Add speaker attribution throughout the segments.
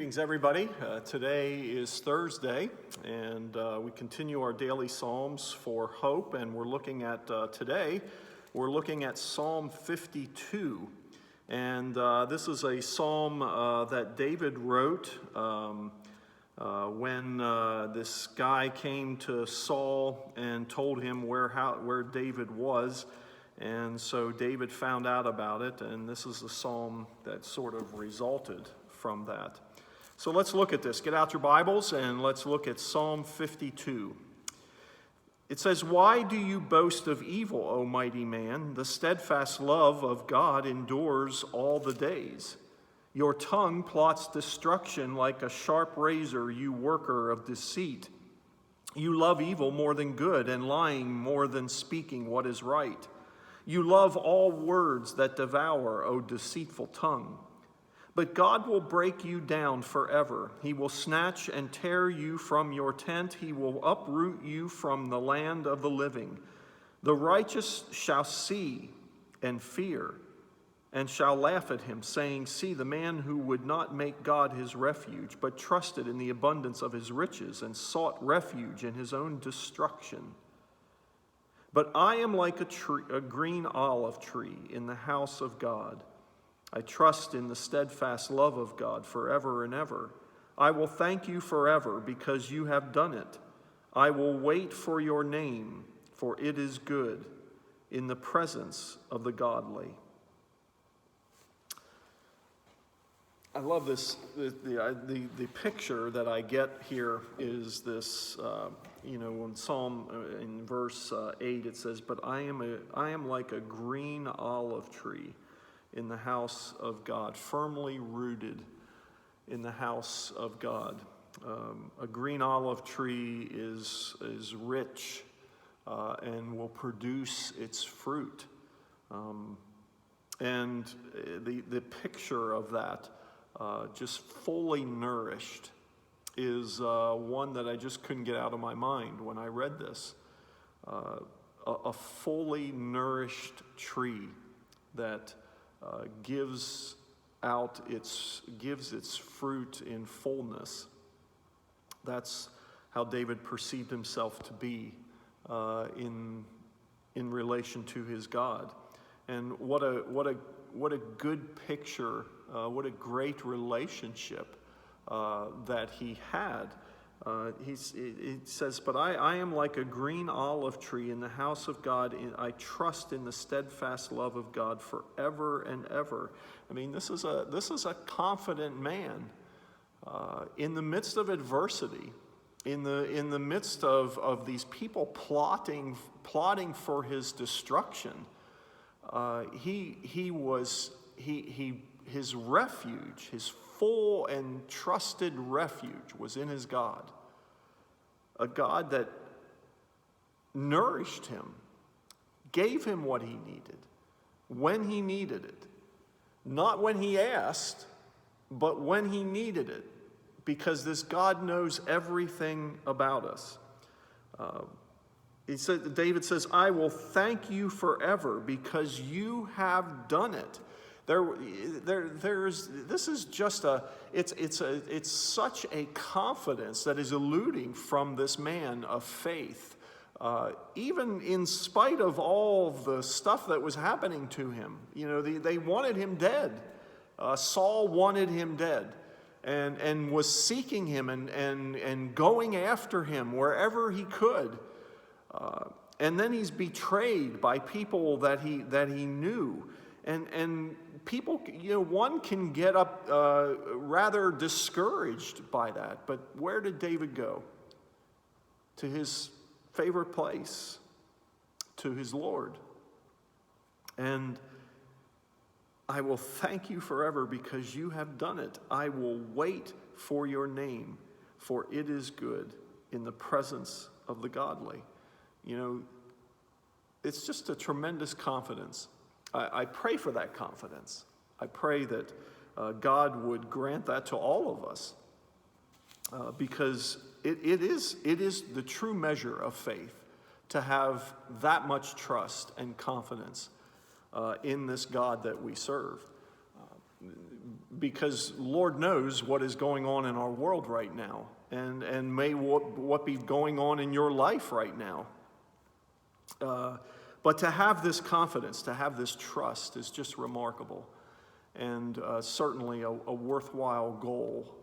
Speaker 1: Greetings, everybody. Today is Thursday, and we continue our daily Psalms for hope, and we're looking at, today, we're looking at Psalm 52. And this is a psalm that David wrote when this guy came to Saul and told him where David was. And so David found out about it, and this is the psalm that sort of resulted from that. So let's look at this. Get out your Bibles and let's look at Psalm 52. It says, "Why do you boast of evil, O mighty man? The steadfast love of God endures all the days. Your tongue plots destruction like a sharp razor, you worker of deceit. You love evil more than good, and lying more than speaking what is right. You love all words that devour, O deceitful tongue. But God will break you down forever. He will snatch and tear you from your tent. He will uproot you from the land of the living. The righteous shall see and fear, and shall laugh at him, saying, 'See, the man who would not make God his refuge, but trusted in the abundance of his riches, and sought refuge in his own destruction.' But I am like a green olive tree in the house of God. I trust in the steadfast love of God forever and ever. I will thank you forever because you have done it. I will wait for your name, for it is good in the presence of the godly." I love this. The picture that I get here is this, in Psalm, in verse 8, it says, "But I am like a green olive tree in the house of God," firmly rooted in the house of God. A green olive tree is rich and will produce its fruit. And the picture of that, just fully nourished, is one that I just couldn't get out of my mind when I read this. A fully nourished tree that gives its fruit in fullness. That's how David perceived himself to be in relation to his God. And what a good picture, what a great relationship that he had. It says, "But I am like a green olive tree in the house of God. I trust in the steadfast love of God forever and ever." I mean, this is a confident man in the midst of adversity, in the midst of these people plotting for his destruction. His refuge, his full and trusted refuge, was in his God. A God that nourished him, gave him what he needed, when he needed it. Not when he asked, but when he needed it. Because this God knows everything about us. David says, "I will thank you forever because you have done it." It's such a confidence that is eluding from this man of faith, even in spite of all the stuff that was happening to him. They wanted him dead. Saul wanted him dead, and was seeking him and going after him wherever he could. And then he's betrayed by people that he knew. And people, one can get up rather discouraged by that. But where did David go? To his favorite place, to his Lord. And "I will thank you forever because you have done it. I will wait for your name, for it is good in the presence of the godly." It's just a tremendous confidence. I pray for that confidence. I pray that God would grant that to all of us, because it is the true measure of faith to have that much trust and confidence in this God that we serve. because Lord knows what is going on in our world right now, and may what be going on in your life right now. But to have this confidence, to have this trust is just remarkable, and certainly a worthwhile goal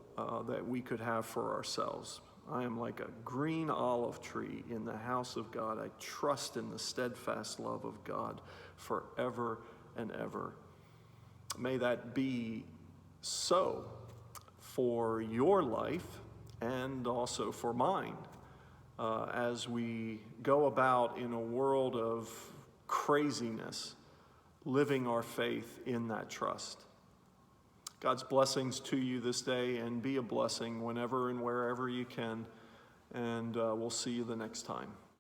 Speaker 1: that we could have for ourselves. I am like a green olive tree in the house of God. I trust in the steadfast love of God forever and ever. May that be so for your life and also for mine, as we go about in a world of craziness, living our faith in that trust. God's blessings to you this day, and be a blessing whenever and wherever you can, and we'll see you the next time.